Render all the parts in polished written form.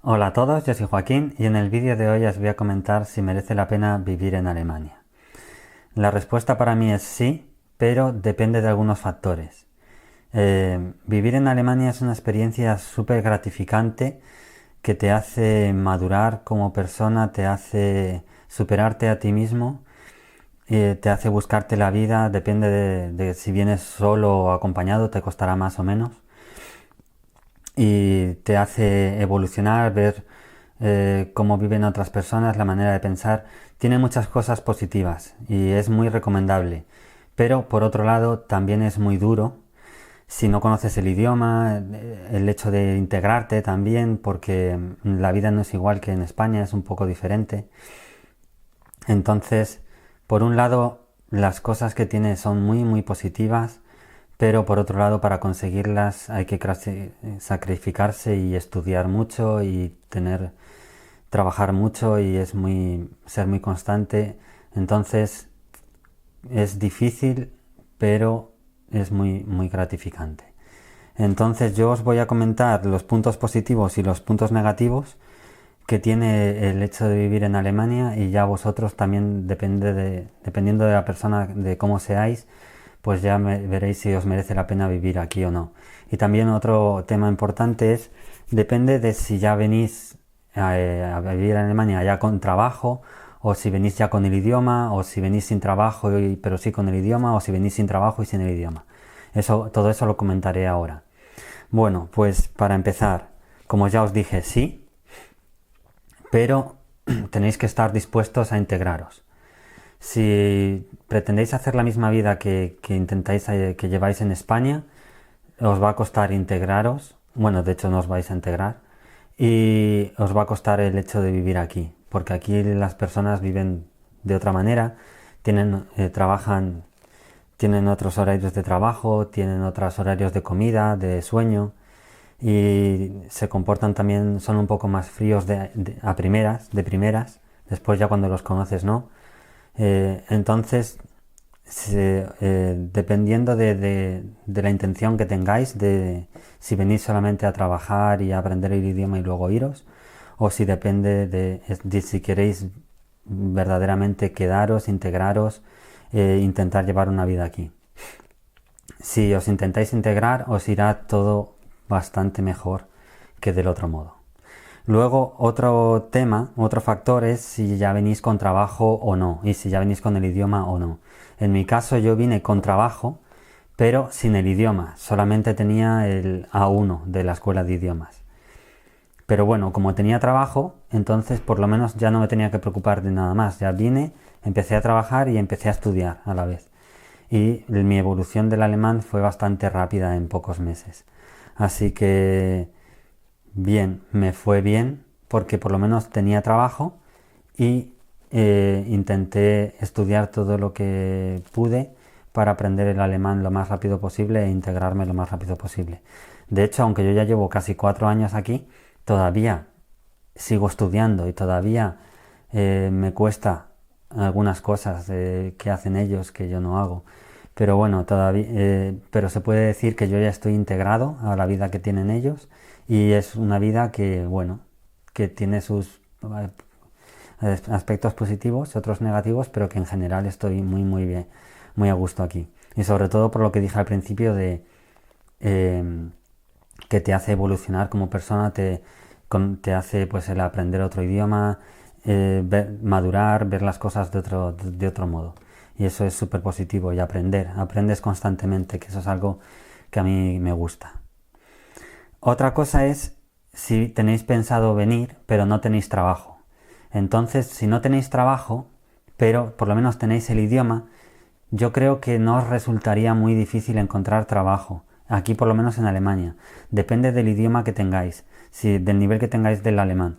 Hola a todos, yo soy Joaquín y en el vídeo de hoy os voy a comentar si merece la pena vivir en Alemania. La respuesta para mí es sí, pero depende de algunos factores. Vivir en Alemania es una experiencia súper gratificante que te hace madurar como persona, te hace superarte a ti mismo, te hace buscarte la vida, depende de si vienes solo o acompañado, te costará más o menos. Y te hace evolucionar, ver cómo viven otras personas, la manera de pensar. Tiene muchas cosas positivas y es muy recomendable. Pero por otro lado también es muy duro si no conoces el idioma, el hecho de integrarte también, porque la vida no es igual que en España, es un poco diferente. Entonces, por un lado, las cosas que tiene son muy positivas, pero por otro lado, para conseguirlas hay que sacrificarse y estudiar mucho y trabajar mucho y ser muy constante. Entonces, es difícil, pero es muy gratificante. Entonces, yo os voy a comentar los puntos positivos y los puntos negativos que tiene el hecho de vivir en Alemania, y ya vosotros también dependiendo de la persona, de cómo seáis, pues ya veréis si os merece la pena vivir aquí o no. Y también otro tema importante es, depende de si ya venís a vivir en Alemania ya con trabajo, o si venís ya con el idioma, o si venís sin trabajo pero sí con el idioma, o si venís sin trabajo y sin el idioma. Todo eso lo comentaré ahora. Bueno, pues para empezar, como ya os dije, sí, pero tenéis que estar dispuestos a integraros. Si pretendéis hacer la misma vida que intentáis, que lleváis en España, os va a costar integraros. Bueno, de hecho no os vais a integrar. Y os va a costar el hecho de vivir aquí, porque aquí las personas viven de otra manera, trabajan, tienen otros horarios de trabajo, tienen otros horarios de comida, de sueño, y se comportan también, son un poco más fríos de primeras, después ya cuando los conoces no. Entonces, dependiendo de la intención que tengáis, de si venís solamente a trabajar y a aprender el idioma y luego iros, o si depende de si queréis verdaderamente quedaros, integraros, intentar llevar una vida aquí. Si os intentáis integrar, os irá todo bastante mejor que del otro modo. Luego, otro tema, otro factor es si ya venís con trabajo o no, y si ya venís con el idioma o no. En mi caso yo vine con trabajo, pero sin el idioma, solamente tenía el A1 de la escuela de idiomas. Pero bueno, como tenía trabajo, entonces por lo menos ya no me tenía que preocupar de nada más. Ya vine, empecé a trabajar y empecé a estudiar a la vez. Y mi evolución del alemán fue bastante rápida en pocos meses. Así que bien, me fue bien porque por lo menos tenía trabajo y intenté estudiar todo lo que pude para aprender el alemán lo más rápido posible e integrarme lo más rápido posible. De hecho, aunque yo ya llevo casi 4 años aquí, todavía sigo estudiando y todavía me cuesta algunas cosas que hacen ellos que yo no hago. Pero bueno, pero se puede decir que yo ya estoy integrado a la vida que tienen ellos, y es una vida que, bueno, que tiene sus aspectos positivos y otros negativos, pero que en general estoy muy bien, muy a gusto aquí. Y sobre todo por lo que dije al principio de eh, que te hace evolucionar como persona, te hace pues el aprender otro idioma, madurar, ver las cosas de otro modo. Y eso es súper positivo, y aprendes constantemente, que eso es algo que a mí me gusta. Otra cosa es si tenéis pensado venir, pero no tenéis trabajo. Entonces, si no tenéis trabajo, pero por lo menos tenéis el idioma, yo creo que no os resultaría muy difícil encontrar trabajo, aquí por lo menos en Alemania. Depende del idioma que tengáis, del nivel que tengáis del alemán.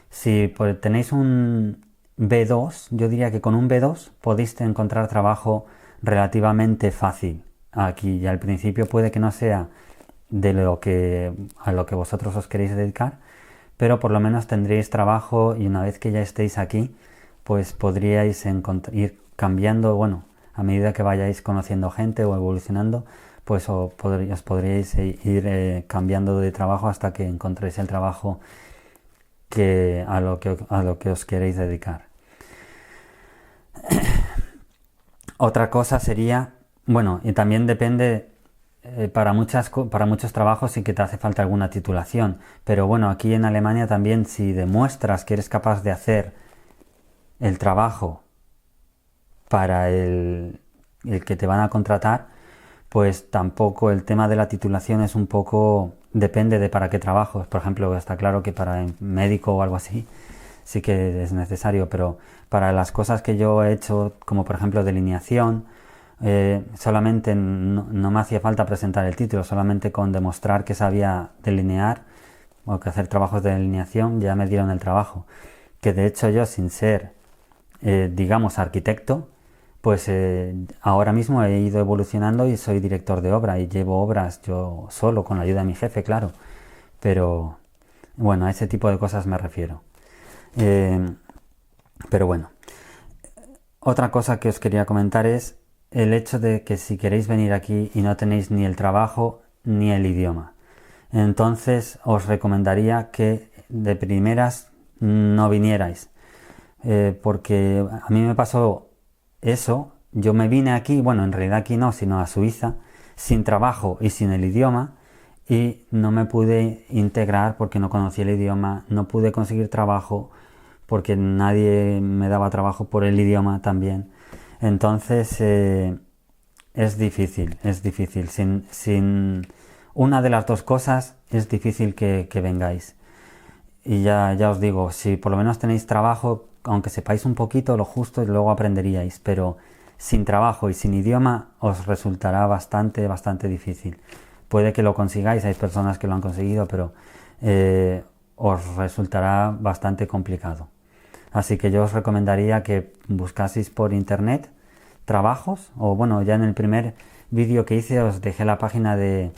Si tenéis un B2, yo diría que con un B2 podéis encontrar trabajo relativamente fácil aquí, y al principio puede que no sea a lo que vosotros os queréis dedicar, pero por lo menos tendréis trabajo, y una vez que ya estéis aquí, pues podríais ir cambiando, bueno, a medida que vayáis conociendo gente o evolucionando, pues os podríais ir cambiando de trabajo hasta que encontréis el trabajo que a lo que os queréis dedicar. Otra cosa sería, bueno, y también depende, para muchos trabajos sí que te hace falta alguna titulación, pero bueno, aquí en Alemania también si demuestras que eres capaz de hacer el trabajo para el que te van a contratar, pues tampoco el tema de la titulación es un poco, depende de para qué trabajo. Por ejemplo, está claro que para médico o algo así sí que es necesario, pero para las cosas que yo he hecho, como por ejemplo delineación, solamente no me hacía falta presentar el título, solamente con demostrar que sabía delinear o que hacer trabajos de delineación ya me dieron el trabajo. Que de hecho yo, sin ser, digamos, arquitecto, pues ahora mismo he ido evolucionando y soy director de obra y llevo obras yo solo, con la ayuda de mi jefe, claro. Pero bueno, a ese tipo de cosas me refiero. Eh, pero bueno, otra cosa que os quería comentar es el hecho de que si queréis venir aquí y no tenéis ni el trabajo ni el idioma, entonces os recomendaría que de primeras no vinierais, porque a mí me pasó eso. Yo me vine aquí, bueno, en realidad aquí no, sino a Suiza, sin trabajo y sin el idioma, y no me pude integrar porque no conocía el idioma, no pude conseguir trabajo porque nadie me daba trabajo por el idioma también. Entonces es difícil, es difícil. Sin una de las dos cosas es difícil que vengáis. Y ya os digo, si por lo menos tenéis trabajo, aunque sepáis un poquito lo justo, y luego aprenderíais, pero sin trabajo y sin idioma os resultará bastante difícil. Puede que lo consigáis, hay personas que lo han conseguido, pero os resultará bastante complicado. Así que yo os recomendaría que buscaseis por internet trabajos, o bueno, ya en el primer vídeo que hice os dejé la página de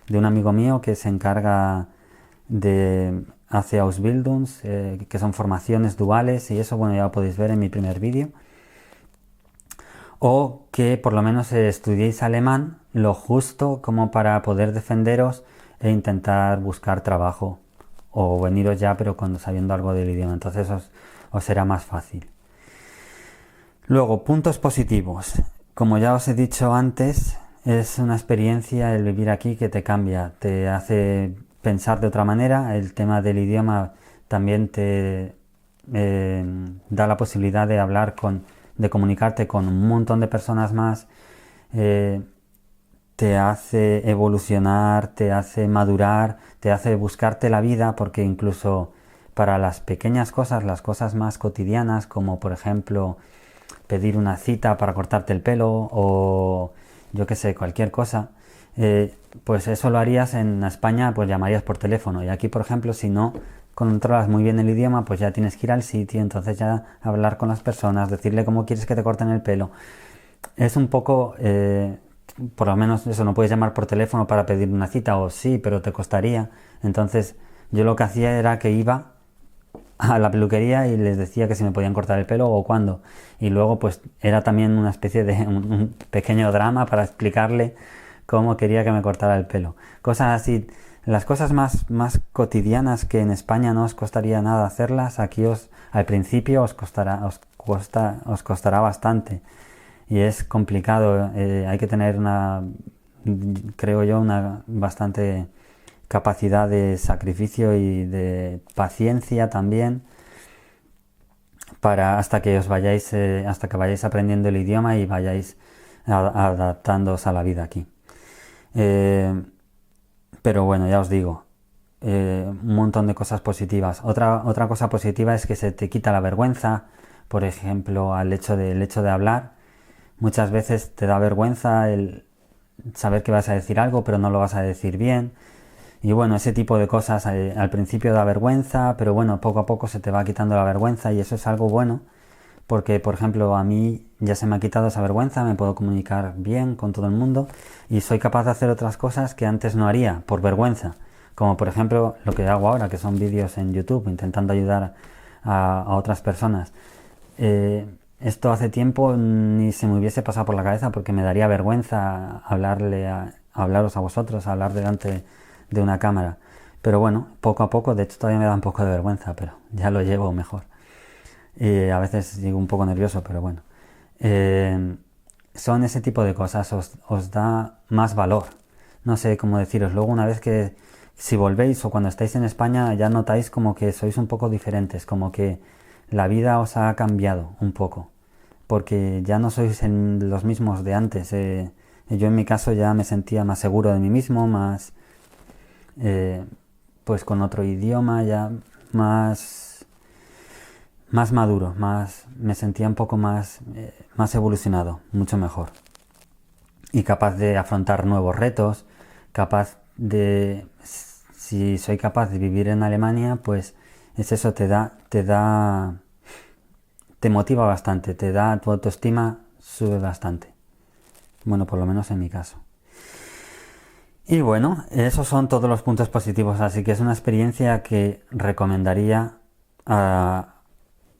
un amigo mío que se encarga de hace Ausbildungs, que son formaciones duales, y eso, bueno, ya lo podéis ver en mi primer vídeo. O que por lo menos estudiéis alemán lo justo como para poder defenderos e intentar buscar trabajo, o veniros ya pero sabiendo algo del idioma, entonces os será más fácil. Luego, puntos positivos. Como ya os he dicho antes, es una experiencia el vivir aquí que te cambia, te hace pensar de otra manera. El tema del idioma también te da la posibilidad de de comunicarte con un montón de personas más, te hace evolucionar, te hace madurar, te hace buscarte la vida, porque incluso para las pequeñas cosas, las cosas más cotidianas, como por ejemplo pedir una cita para cortarte el pelo o yo qué sé, cualquier cosa, pues eso lo harías en España, pues llamarías por teléfono, y aquí por ejemplo si no controlas muy bien el idioma, pues ya tienes que ir al sitio, entonces ya hablar con las personas, decirle cómo quieres que te corten el pelo. Es un poco, por lo menos eso, no puedes llamar por teléfono para pedir una cita, o sí, pero te costaría. Entonces yo lo que hacía era que iba a la peluquería y les decía que si me podían cortar el pelo o cuándo. Y luego pues era también una especie de un pequeño drama para explicarle cómo quería que me cortara el pelo. Cosas así, las cosas más cotidianas que en España no os costaría nada hacerlas, aquí al principio os costará bastante. Y es complicado, hay que tener creo yo, una bastante capacidad de sacrificio y de paciencia también hasta que vayáis aprendiendo el idioma y vayáis adaptándoos a la vida aquí. Pero bueno, ya os digo, un montón de cosas positivas. Otra cosa positiva es que se te quita la vergüenza, por ejemplo, el hecho de hablar. Muchas veces te da vergüenza el saber que vas a decir algo, pero no lo vas a decir bien. Y bueno, ese tipo de cosas al principio da vergüenza, pero bueno, poco a poco se te va quitando la vergüenza y eso es algo bueno, porque por ejemplo a mí ya se me ha quitado esa vergüenza, me puedo comunicar bien con todo el mundo y soy capaz de hacer otras cosas que antes no haría por vergüenza, como por ejemplo lo que hago ahora, que son vídeos en YouTube intentando ayudar a otras personas. Esto hace tiempo ni se me hubiese pasado por la cabeza porque me daría vergüenza hablaros a vosotros, hablar delante de una cámara. Pero bueno, poco a poco, de hecho todavía me da un poco de vergüenza, pero ya lo llevo mejor. Y a veces llego un poco nervioso, pero bueno. Eh, Son ese tipo de cosas, os da más valor. No sé cómo deciros. Luego una vez que, si volvéis o cuando estáis en España, ya notáis como que sois un poco diferentes, como que la vida os ha cambiado un poco, porque ya no sois los mismos de antes. Yo en mi caso ya me sentía más seguro de mí mismo, más eh, pues con otro idioma, ya más, más maduro, más, me sentía un poco más, más evolucionado, mucho mejor. Y capaz de afrontar nuevos retos, capaz de, si soy capaz de vivir en Alemania, pues es eso, te motiva bastante, te da, tu autoestima sube bastante. Bueno, por lo menos en mi caso. Y bueno, esos son todos los puntos positivos, así que es una experiencia que recomendaría a,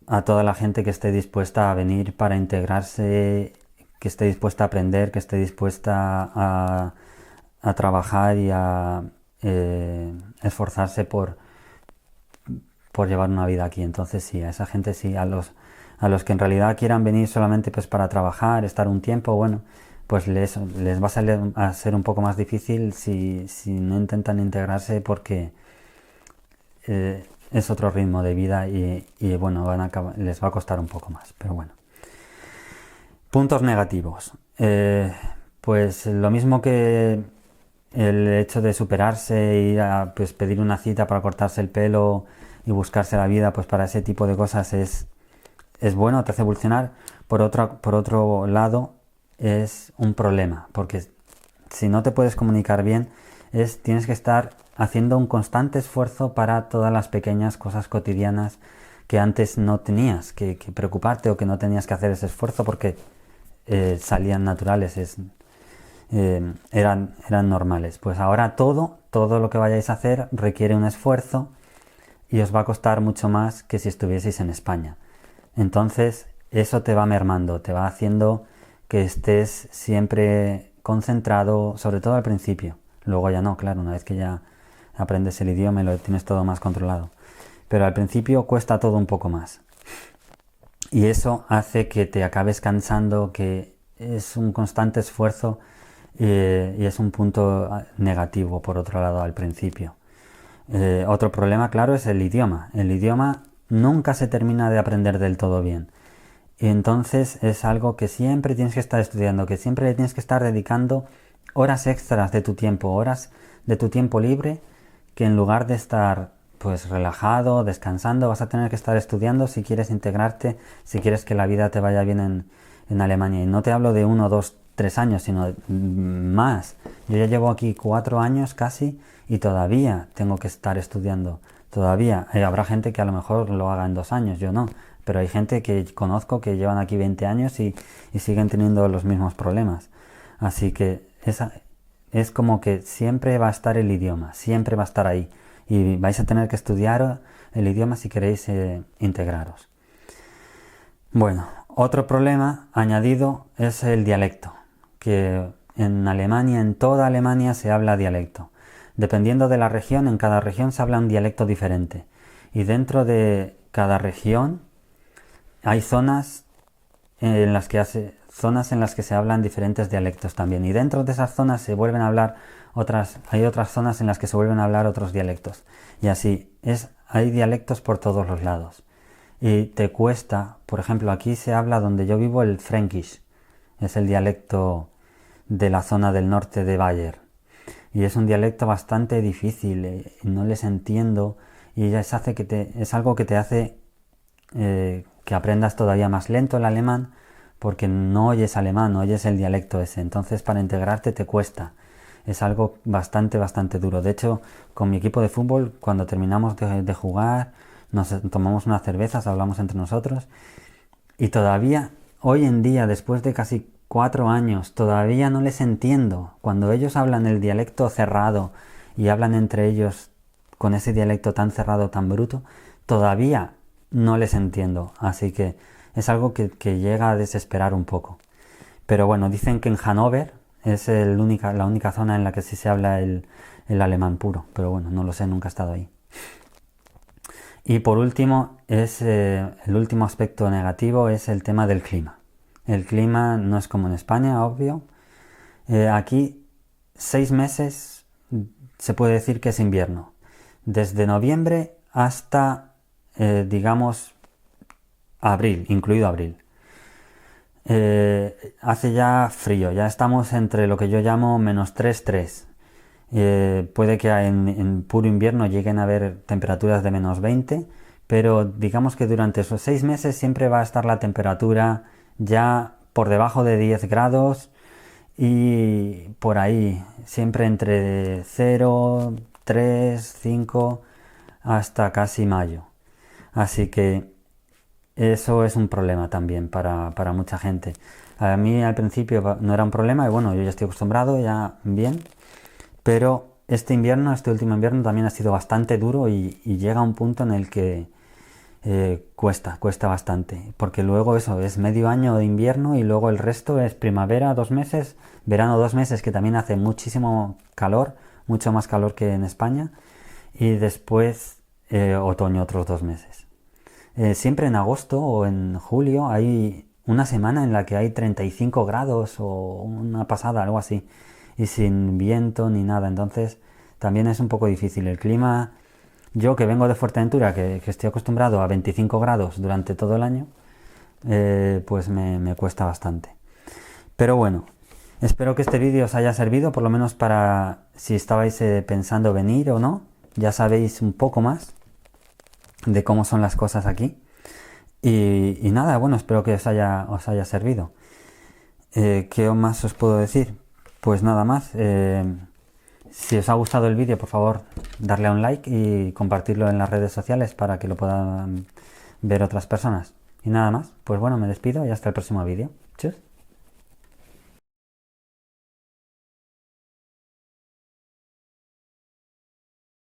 a toda la gente que esté dispuesta a venir para integrarse, que esté dispuesta a aprender, que esté dispuesta a trabajar y a esforzarse por llevar una vida aquí. Entonces sí, a esa gente sí, a los que en realidad quieran venir solamente pues para trabajar, estar un tiempo, bueno, pues les va a ser un poco más difícil si no intentan integrarse porque es otro ritmo de vida y bueno, les va a costar un poco más, pero bueno. Puntos negativos. Pues lo mismo que el hecho de superarse, ir a pues, pedir una cita para cortarse el pelo y buscarse la vida, pues para ese tipo de cosas es bueno, te hace evolucionar. Por otro lado, es un problema, porque si no te puedes comunicar bien, tienes que estar haciendo un constante esfuerzo para todas las pequeñas cosas cotidianas que antes no tenías que preocuparte o que no tenías que hacer ese esfuerzo porque salían naturales, eran normales. Pues ahora todo lo que vayáis a hacer requiere un esfuerzo y os va a costar mucho más que si estuvieseis en España. Entonces eso te va mermando, te va haciendo que estés siempre concentrado, sobre todo al principio. Luego ya no, claro, una vez que ya aprendes el idioma y lo tienes todo más controlado. Pero al principio cuesta todo un poco más. Y eso hace que te acabes cansando, que es un constante esfuerzo y es un punto negativo, por otro lado, al principio. Otro problema, claro, es el idioma. El idioma nunca se termina de aprender del todo bien. Y entonces es algo que siempre tienes que estar estudiando, que siempre le tienes que estar dedicando horas extras de tu tiempo, horas de tu tiempo libre, que en lugar de estar pues relajado, descansando, vas a tener que estar estudiando si quieres integrarte, si quieres que la vida te vaya bien en Alemania. Y no te hablo de 1, 2, 3 años, sino más. Yo ya llevo aquí 4 años casi y todavía tengo que estar estudiando. Todavía habrá gente que a lo mejor lo haga en 2 años, yo no. Pero hay gente que conozco que llevan aquí 20 años y siguen teniendo los mismos problemas. Así que es como que siempre va a estar el idioma, siempre va a estar ahí. Y vais a tener que estudiar el idioma si queréis integraros. Bueno, otro problema añadido es el dialecto, que en Alemania, en toda Alemania se habla dialecto. Dependiendo de la región, en cada región se habla un dialecto diferente. Y dentro de cada región hay zonas en las que se hablan diferentes dialectos también. Y dentro de esas zonas se vuelven a hablar hay otras zonas en las que se vuelven a hablar otros dialectos. Y así, hay dialectos por todos los lados. Y te cuesta, por ejemplo, aquí se habla donde yo vivo el Fränkisch, es el dialecto de la zona del norte de Bayern. Y es un dialecto bastante difícil, no les entiendo y es algo que te hace que aprendas todavía más lento el alemán porque no oyes alemán, no oyes el dialecto ese. Entonces para integrarte te cuesta. Es algo bastante duro. De hecho, con mi equipo de fútbol, cuando terminamos de jugar, nos tomamos unas cervezas, hablamos entre nosotros y todavía, hoy en día, después de casi 4 años, todavía no les entiendo. Cuando ellos hablan el dialecto cerrado y hablan entre ellos con ese dialecto tan cerrado, tan bruto, todavía no les entiendo. Así que es algo que llega a desesperar un poco. Pero bueno, dicen que en Hannover, Es la única zona en la que sí se habla el alemán puro, pero bueno, no lo sé, nunca he estado ahí. Y por último, el último aspecto negativo es el tema del clima. El clima no es como en España, obvio. Aquí 6 meses se puede decir que es invierno. Desde noviembre hasta, digamos, abril, incluido abril. Hace ya frío, ya estamos entre lo que yo llamo -3, 3. Puede que en puro invierno lleguen a haber temperaturas de -20, pero digamos que durante esos 6 meses siempre va a estar la temperatura ya por debajo de 10 grados y por ahí, siempre entre 0, 3, 5 hasta casi mayo. Así que eso es un problema también para mucha gente. A mí al principio no era un problema y bueno, yo ya estoy acostumbrado, ya bien. Pero este último invierno también ha sido bastante duro y llega a un punto en el que cuesta bastante. Porque luego eso es medio año de invierno y luego el resto es primavera 2 meses, verano 2 meses que también hace muchísimo calor, mucho más calor que en España. Y después otoño otros 2 meses. Siempre en agosto o en julio hay una semana en la que hay 35 grados o una pasada, algo así, y sin viento ni nada, entonces también es un poco difícil. El clima, yo que vengo de Fuerteventura, que estoy acostumbrado a 25 grados durante todo el año, pues me cuesta bastante. Pero bueno, espero que este vídeo os haya servido, por lo menos para si estabais pensando venir o no, ya sabéis un poco más de cómo son las cosas aquí. Y nada, bueno, espero que os haya servido. ¿Qué más os puedo decir? Pues nada más. Si os ha gustado el vídeo, por favor, darle a un like y compartirlo en las redes sociales para que lo puedan ver otras personas. Y nada más, pues bueno, me despido y hasta el próximo vídeo. Chus.